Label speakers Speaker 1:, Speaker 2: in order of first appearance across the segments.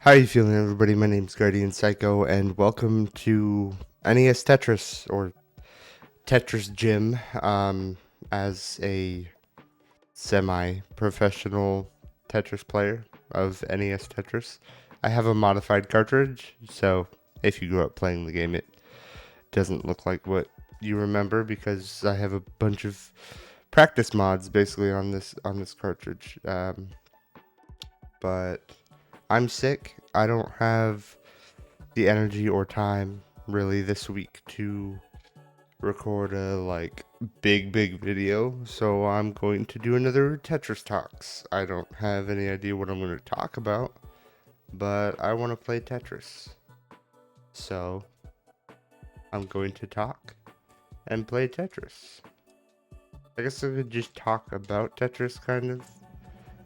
Speaker 1: How are you feeling, everybody? My name's GuardianPsycho, and welcome to NES Tetris, or Tetris Gym. As a semi-professional Tetris player of NES Tetris, I have a modified cartridge, so if you grew up playing the game, it doesn't look like what you remember because I have a bunch of practice mods basically on this cartridge. But I'm sick. I don't have the energy or time really this week to record a big video, so I'm going to do another Tetris Talks. I don't have any idea what I'm going to talk about, but I want to play Tetris. So I'm going to talk and play Tetris. I guess I could just talk about Tetris kind of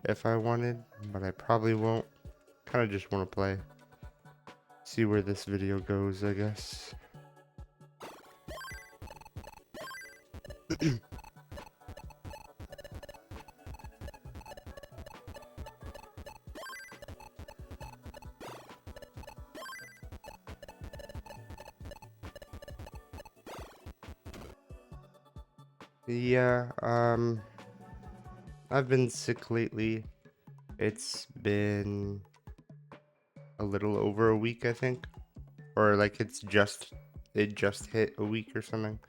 Speaker 1: if I wanted, but I probably won't. Kind of just want to play. See where this video goes, I guess. Yeah, I've been sick lately. It's been a little over a week, I think. Or it just hit a week or something.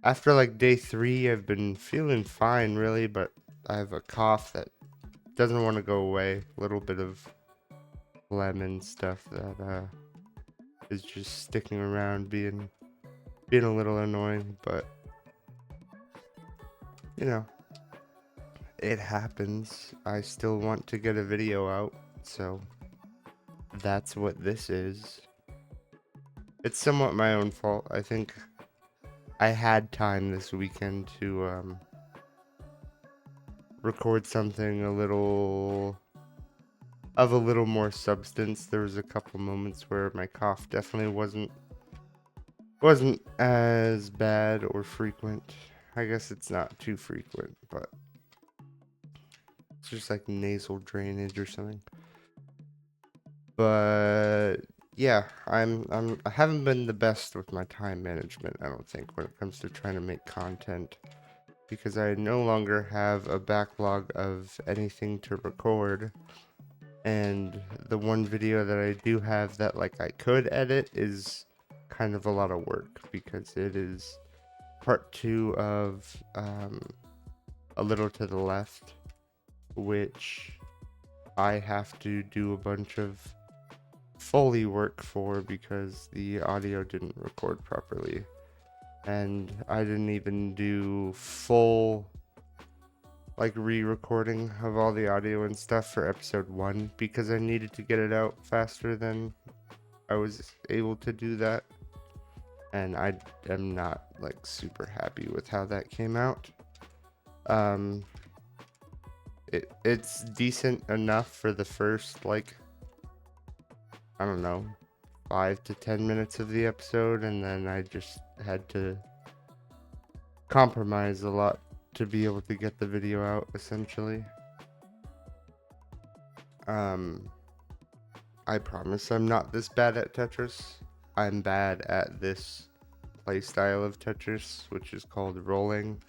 Speaker 1: After like day 3, I've been feeling fine really, but I have a cough that doesn't want to go away. A little bit of lemon stuff that is just sticking around being a little annoying, but you know, it happens. I still want to get a video out, so that's what this is. It's somewhat my own fault. I think I had time this weekend to record something a little more substance. There was a couple moments where my cough definitely wasn't as bad or frequent. I guess it's not too frequent, but it's just like nasal drainage or something. But yeah, I haven't been the best with my time management, I don't think, when it comes to trying to make content, because I no longer have a backlog of anything to record, and the one video that I do have that I could edit is kind of a lot of work, because it is part 2 of A Little to the Left, which I have to do a bunch of Foley work for because the audio didn't record properly, and I didn't even do full re-recording of all the audio and stuff for episode 1 because I needed to get it out faster than I was able to do that, and I am not super happy with how that came out. It's decent enough for the first I don't know, 5 to 10 minutes of the episode, and then I just had to compromise a lot to be able to get the video out, essentially. I promise I'm not this bad at Tetris. I'm bad at this playstyle of Tetris, which is called rolling.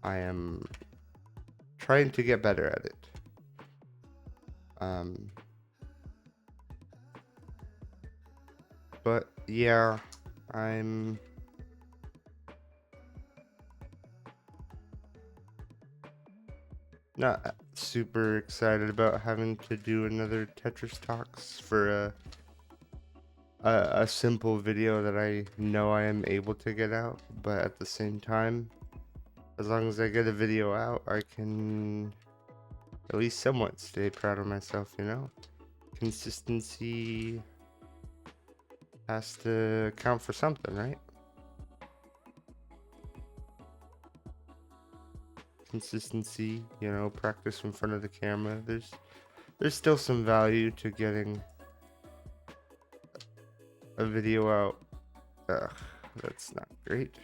Speaker 1: I am trying to get better at it. But yeah, I'm not super excited about having to do another Tetris Talks for a simple video that I know I am able to get out, but at the same time, as long as I get a video out, I can at least somewhat stay proud of myself, you know? Consistency has to count for something, right? Consistency, you know, practice in front of the camera. There's still some value to getting a video out. Ugh, that's not great.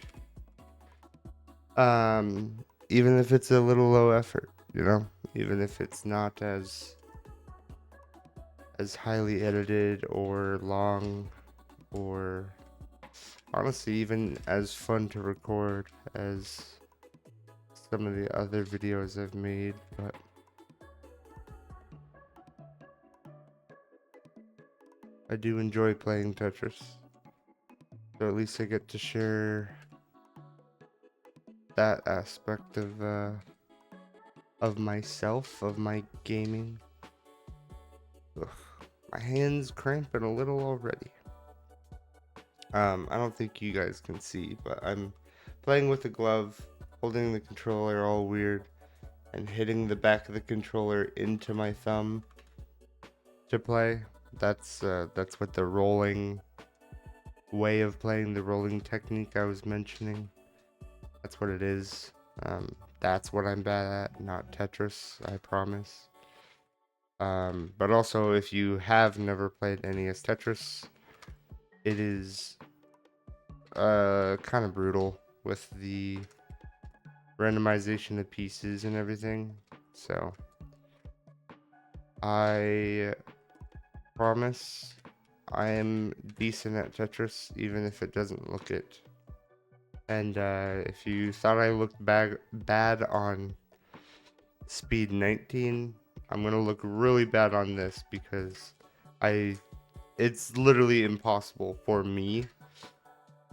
Speaker 1: Even if it's a little low effort, you know, even if it's not as as highly edited or long or honestly even as fun to record as some of the other videos I've made, but I do enjoy playing Tetris. So at least I get to share that aspect of myself, of my gaming. Ugh, my hands cramping a little already. I don't think you guys can see, but I'm playing with a glove, holding the controller all weird, and hitting the back of the controller into my thumb to play. That's what the rolling way of playing, the rolling technique I was mentioning. That's what it is. That's what I'm bad at, not Tetris, I promise. But also, if you have never played NES Tetris, it is kind of brutal with the randomization of pieces and everything. So I promise I am decent at Tetris, even if it doesn't look it. And if you thought I looked bad on Speed 19, I'm gonna look really bad on this because it's literally impossible for me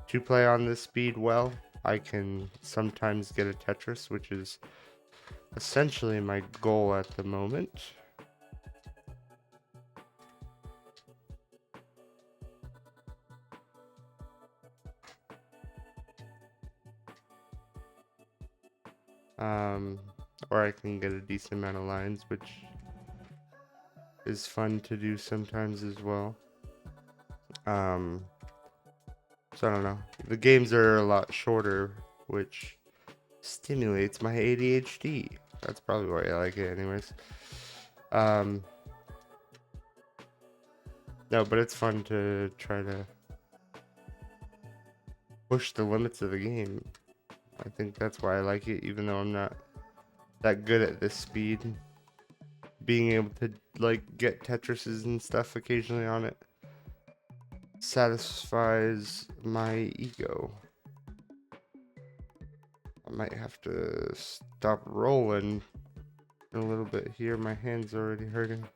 Speaker 1: to play on this speed well. I can sometimes get a Tetris, which is essentially my goal at the moment. Or I can get a decent amount of lines, which is fun to do sometimes as well. So I don't know. The games are a lot shorter, which stimulates my ADHD. That's probably why I like it anyways. No, but it's fun to try to push the limits of the game. I think that's why I like it, even though I'm not that good at this speed. Being able to like get Tetrises and stuff occasionally on it satisfies my ego. I might have to stop rolling a little bit here. My hand's already hurting.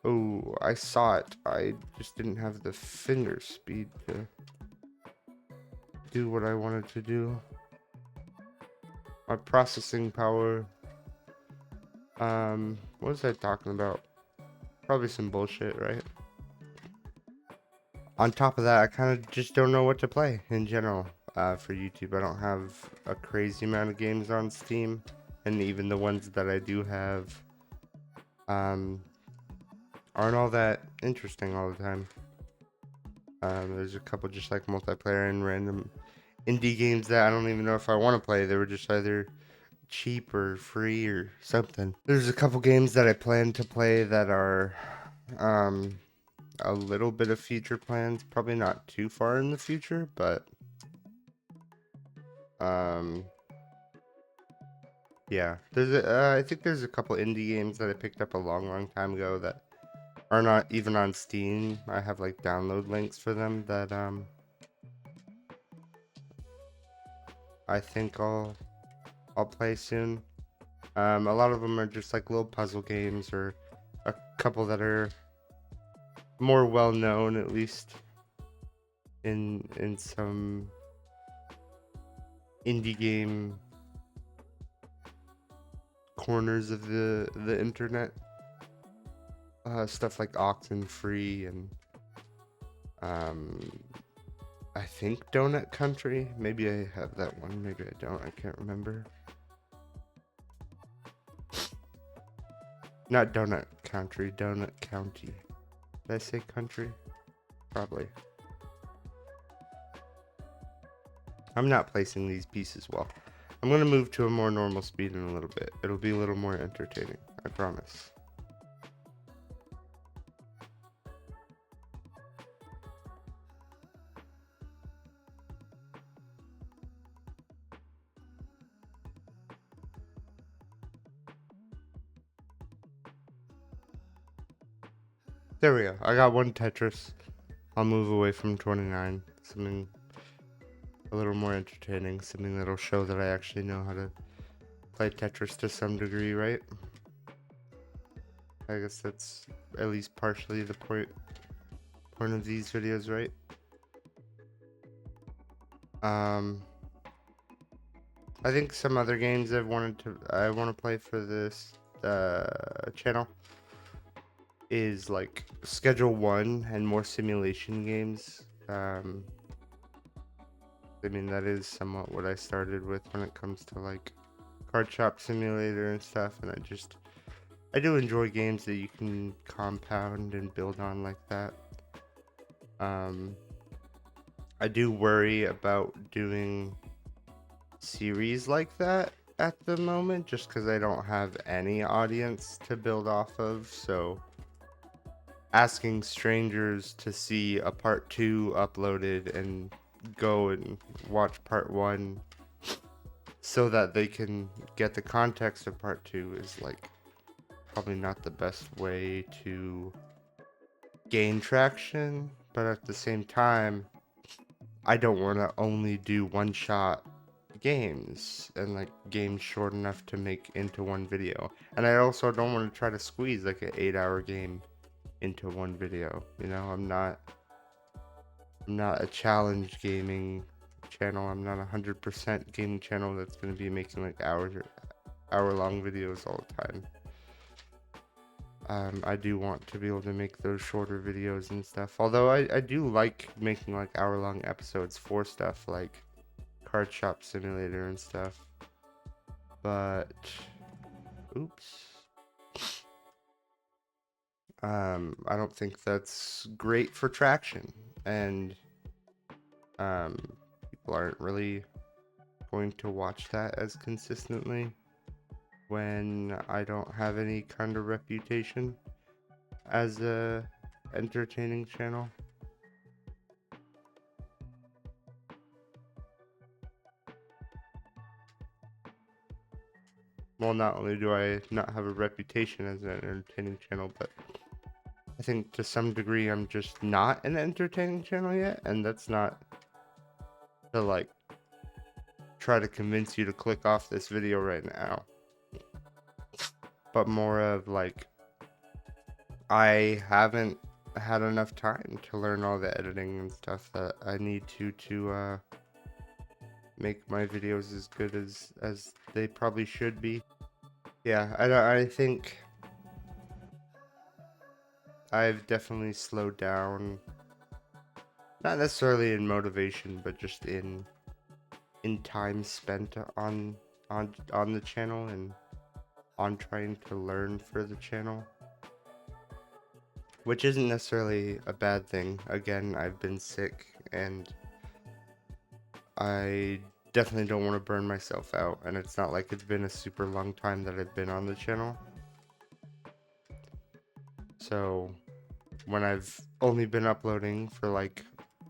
Speaker 1: Oh, I saw it. I just didn't have the finger speed to do what I wanted to do. My processing power. What was I talking about? Probably some bullshit, right? On top of that, I kind of just don't know what to play in general for YouTube. I don't have a crazy amount of games on Steam, and even the ones that I do have aren't all that interesting all the time. There's a couple just like multiplayer and random indie games that I don't even know if I want to play. They were just either cheap or free or something. There's a couple games that I plan to play that are a little bit of future plans, probably not too far in the future, but yeah, I think there's a couple indie games that I picked up a long time ago that are not even on Steam. I have like download links for them that I think I'll play soon. A lot of them are just like little puzzle games, or a couple that are more well known, at least in some indie game corners of the internet. Stuff like Oxenfree and I think Donut Country. Maybe I have that one, maybe I don't. I can't remember. Not Donut Country, Donut County. Did I say country? Probably. I'm not placing these pieces well. I'm gonna move to a more normal speed in a little bit. It'll be a little more entertaining, I promise. There we go. I got one Tetris. I'll move away from 29. Something a little more entertaining. Something that'll show that I actually know how to play Tetris to some degree, right? I guess that's at least partially the point of these videos, right? I think some other games I want to play for this channel is like Schedule 1 and more simulation games. I mean, that is somewhat what I started with when it comes to like Card Shop Simulator and stuff, and I do enjoy games that you can compound and build on like that. I do worry about doing series like that at the moment, just because I don't have any audience to build off of, so asking strangers to see a part 2 uploaded and go and watch part 1 so that they can get the context of part 2 is like probably not the best way to gain traction, but at the same time I don't want to only do one shot games and like games short enough to make into one video, and I also don't want to try to squeeze like an 8-hour game into one video. You know, I'm not a challenge gaming channel. I'm not 100% gaming channel that's going to be making like hour long videos all the time. I do want to be able to make those shorter videos and stuff, although I do like making like hour long episodes for stuff like Card Shop Simulator and stuff, but oops, I don't think that's great for traction, and people aren't really going to watch that as consistently when I don't have any kind of reputation as a entertaining channel. Well, not only do I not have a reputation as an entertaining channel, but I think to some degree I'm just not an entertaining channel yet, and that's not to like try to convince you to click off this video right now, but more of like I haven't had enough time to learn all the editing and stuff that I need to make my videos as good as they probably should be. Yeah, I think I've definitely slowed down, not necessarily in motivation, but just in time spent on the channel and on trying to learn for the channel, which isn't necessarily a bad thing. Again, I've been sick and I definitely don't want to burn myself out, and it's not like it's been a super long time that I've been on the channel. So when I've only been uploading for like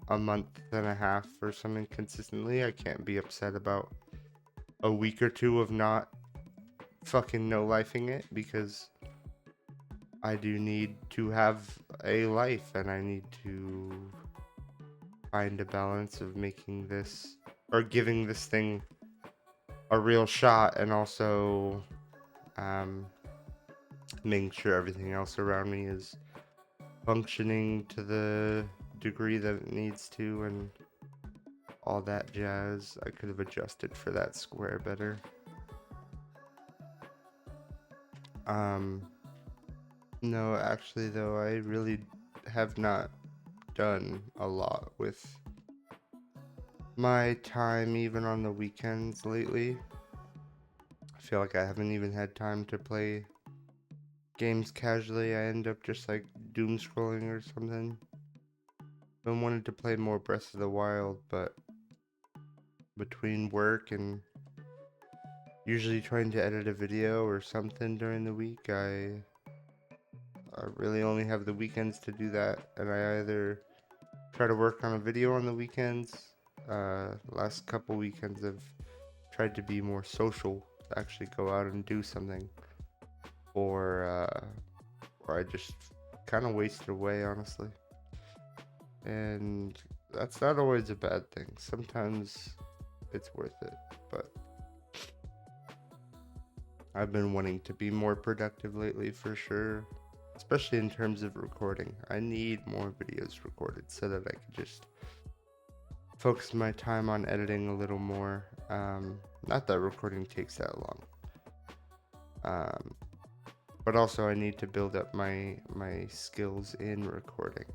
Speaker 1: a month and a half or something consistently, I can't be upset about a week or two of not fucking no-lifing it, because I do need to have a life and I need to find a balance of making this or giving this thing a real shot, and also making sure everything else around me is functioning to the degree that it needs to and all that jazz. I could have adjusted for that square better. No, actually though, I really have not done a lot with my time, even on the weekends lately. I feel like I haven't even had time to play games casually. I end up just like doom scrolling or something. I wanted to play more Breath of the Wild, but between work and usually trying to edit a video or something during the week, I really only have the weekends to do that, and I either try to work on a video on the weekends. Last couple weekends I've tried to be more social, to actually go out and do something, or I just kind of wasted away, honestly. And that's not always a bad thing. Sometimes it's worth it, but I've been wanting to be more productive lately for sure, especially in terms of recording. I need more videos recorded so that I can just focus my time on editing a little more. Not that recording takes that long. But also I need to build up my skills in recording.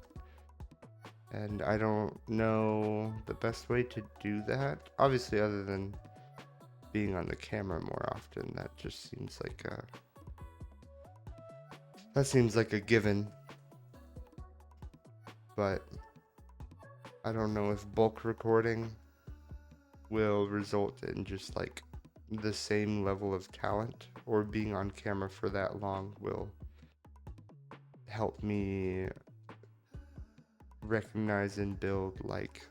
Speaker 1: And I don't know the best way to do that. Obviously, other than being on the camera more often, that just seems like a given. But I don't know if bulk recording will result in just like the same level of talent, or being on camera for that long will help me recognize and build like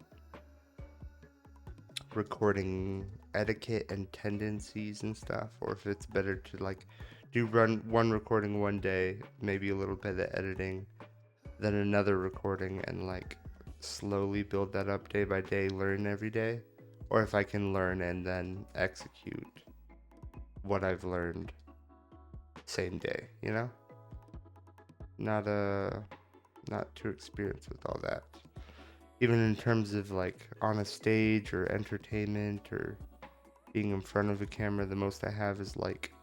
Speaker 1: recording etiquette and tendencies and stuff, or if it's better to like do one recording one day, maybe a little bit of editing, then another recording, and like slowly build that up day by day, learn every day, or if I can learn and then execute what I've learned same day, you know? Not too experienced with all that. Even in terms of like on a stage or entertainment or being in front of a camera, the most I have is like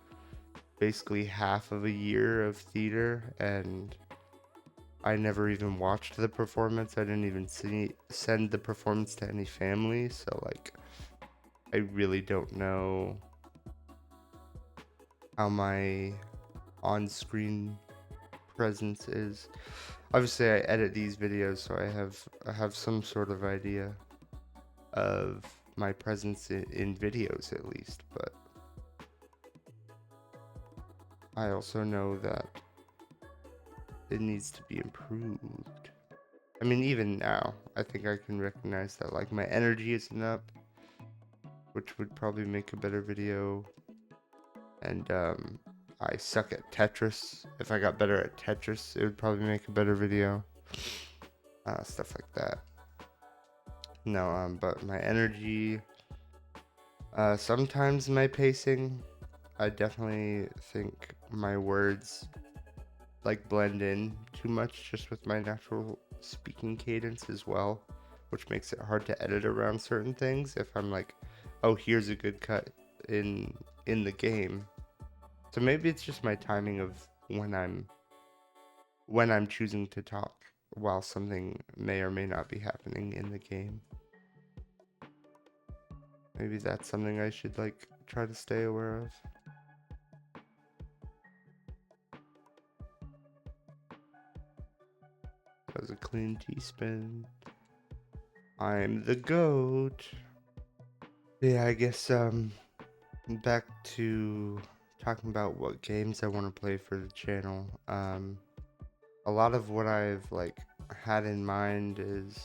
Speaker 1: basically half of a year of theater, and I never even watched the performance. I didn't even send the performance to any family, so like I really don't know how my on-screen presence is. Obviously I edit these videos, so I have some sort of idea of my presence in videos at least, but I also know that it needs to be improved. I mean, even now, I think I can recognize that like my energy isn't up, which would probably make a better video. And I suck at Tetris. If I got better at Tetris, it would probably make a better video. Stuff like that. No, but my energy, sometimes my pacing, I definitely think my words like blend in too much just with my natural speaking cadence as well, which makes it hard to edit around certain things. If I'm like, oh, here's a good cut in the game. So maybe it's just my timing of when I'm choosing to talk while something may or may not be happening in the game. Maybe that's something I should like try to stay aware of. That was a clean T-spin. I'm the GOAT. Yeah, I guess back to talking about what games I want to play for the channel. A lot of what I've like had in mind is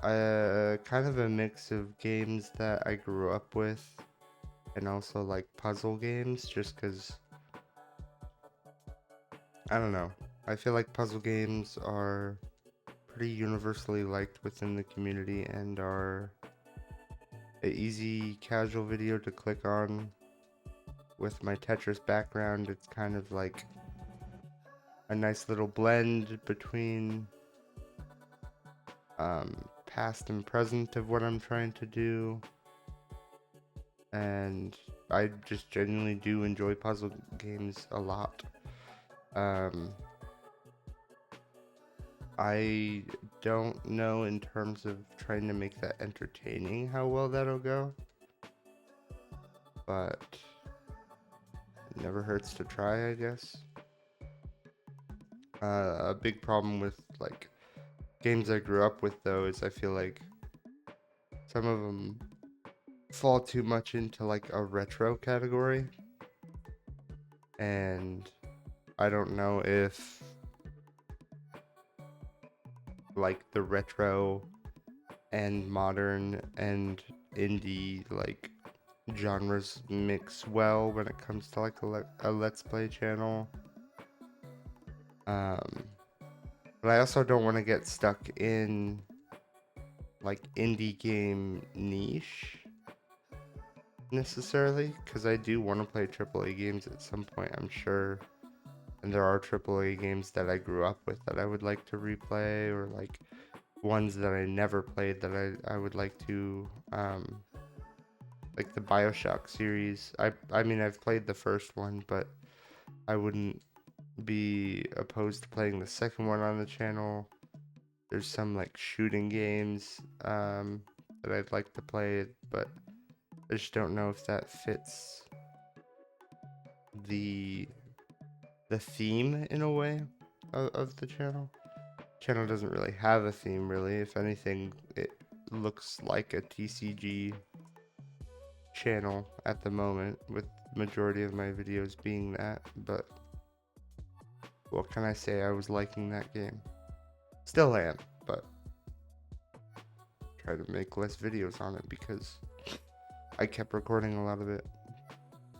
Speaker 1: kind of a mix of games that I grew up with, and also like puzzle games, just because I don't know. I feel like puzzle games are pretty universally liked within the community and are an easy casual video to click on. With my Tetris background, it's kind of like a nice little blend between past and present of what I'm trying to do, and I just genuinely do enjoy puzzle games a lot. I don't know in terms of trying to make that entertaining how well that'll go, but it never hurts to try, I guess. A big problem with like games I grew up with though is I feel like some of them fall too much into like a retro category, and I don't know if like the retro and modern and indie like genres mix well when it comes to like a let's play channel. Um, but I also don't want to get stuck in like indie game niche necessarily, because I do want to play AAA games at some point, I'm sure. And there are AAA games that I grew up with that I would like to replay, or like ones that I never played that I would like to, like the BioShock series. I mean, I've played the first one, but I wouldn't be opposed to playing the second one on the channel. There's some like shooting games that I'd like to play, but I just don't know if that fits the theme in a way of the channel. Channel doesn't really have a theme, really. If anything, it looks like a TCG channel at the moment, with majority of my videos being that. But what can I say? I was liking that game. Still am, but try to make less videos on it because I kept recording a lot of it.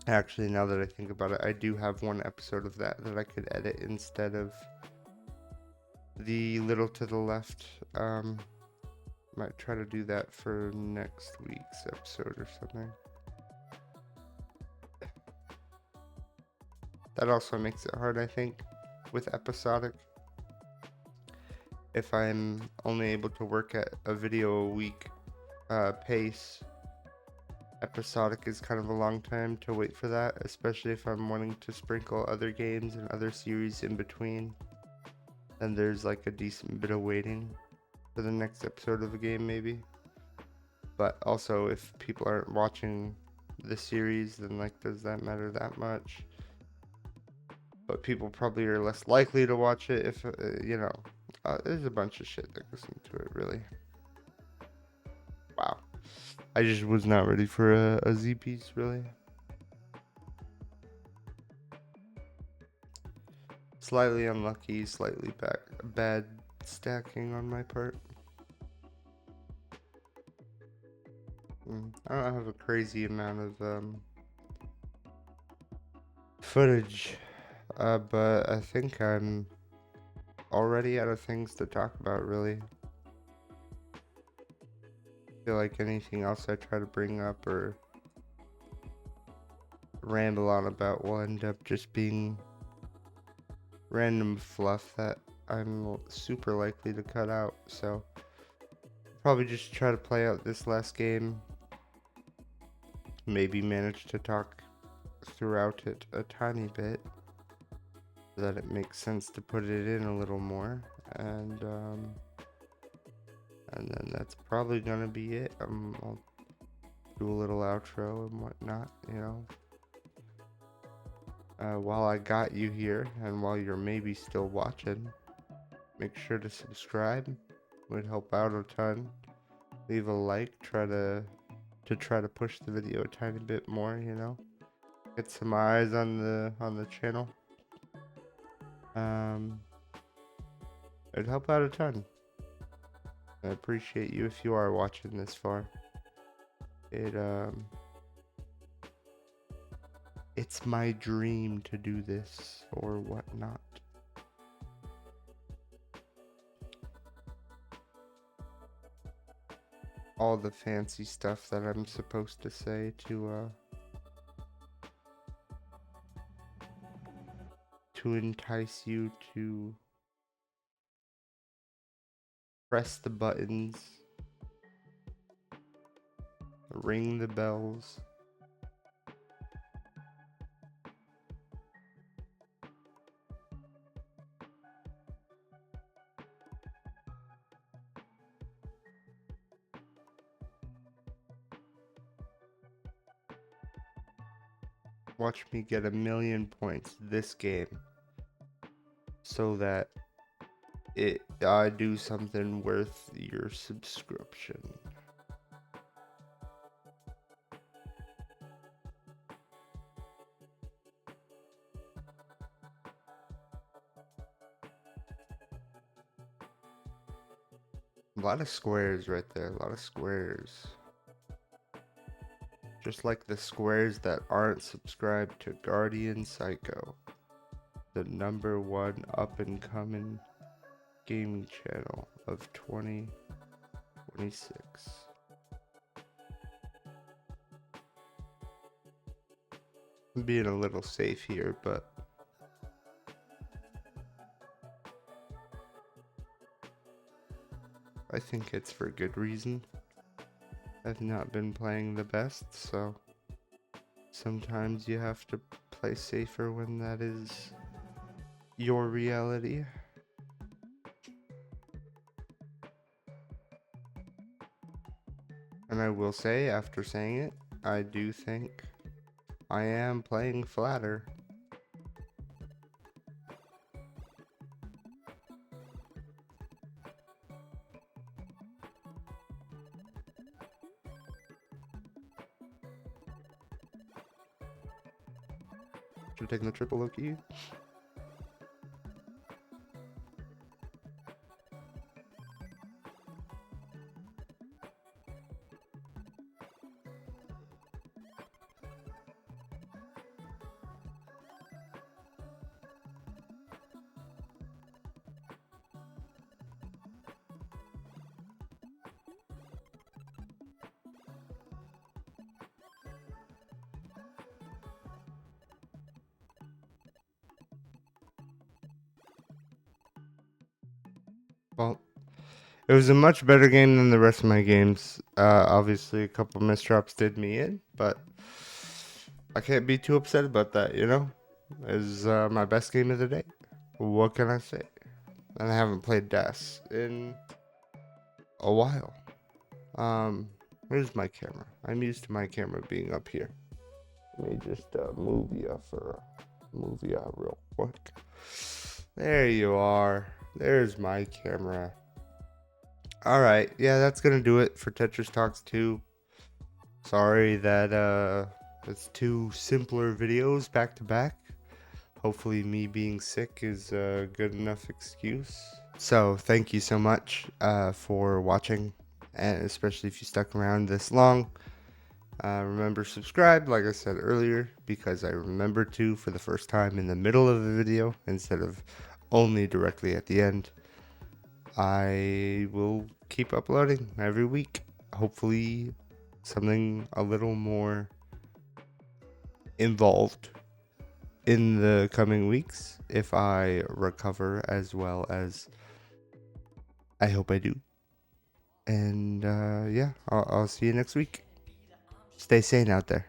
Speaker 1: Actually, now that I think about it, I do have one episode of that I could edit instead of the little to the left. Might try to do that for next week's episode or something. That also makes it hard, I think, with episodic. If I'm only able to work at a video a week pace, episodic is kind of a long time to wait for that, especially if I'm wanting to sprinkle other games and other series in between. Then there's like a decent bit of waiting for the next episode of a game, maybe. But also, if people aren't watching the series, then like, does that matter that much? But people probably are less likely to watch it if, there's a bunch of shit that goes into it, really. Wow. I just was not ready for a Z piece, really. Slightly unlucky, slightly bad stacking on my part. I don't have a crazy amount of footage, but I think I'm already out of things to talk about, really. I feel like anything else I try to bring up or ramble on about will end up just being random fluff that I'm super likely to cut out, so probably just try to play out this last game, maybe manage to talk throughout it a tiny bit so that it makes sense to put it in a little more, and then that's probably gonna be it. I'll do a little outro and whatnot, while I got you here, and while you're maybe still watching, make sure to subscribe. It would help out a ton. Leave a like. Try to push the video a tiny bit more. Get some eyes on the channel. It'd help out a ton. I appreciate you if you are watching this far. It's my dream to do this or whatnot. All the fancy stuff that I'm supposed to say to entice you to press the buttons, ring the bells. Watch me get 1,000,000 points this game so that I do something worth your subscription. A lot of squares right there, a lot of squares. Just like the squares that aren't subscribed to GuardianPsycho. the #1 up-and-coming gaming channel of 2026. I'm being a little safe here, but I think it's for good reason. I've not been playing the best, so sometimes you have to play safer when that is your reality. And I will say, after saying it, I do think I am playing flatter. Should have taken the triple Loki. Well, it was a much better game than the rest of my games. Obviously, a couple misdrops did me in, but I can't be too upset about that, you know? It was my best game of the day. What can I say? And I haven't played DAS in a while. Where's my camera? I'm used to my camera being up here. Let me just move you real quick. There you are. There's my camera. Alright, yeah, that's gonna do it for Tetris Talks 2. Sorry that it's 2 simpler videos back to back. Hopefully me being sick is a good enough excuse. So thank you so much for watching, and especially if you stuck around this long. Remember, subscribe, like I said earlier, because I remember to for the first time in the middle of the video instead of only directly at the end. I will keep uploading every week. Hopefully something a little more involved in the coming weeks if I recover as well as I hope I do. And yeah, I'll see you next week. Stay sane out there.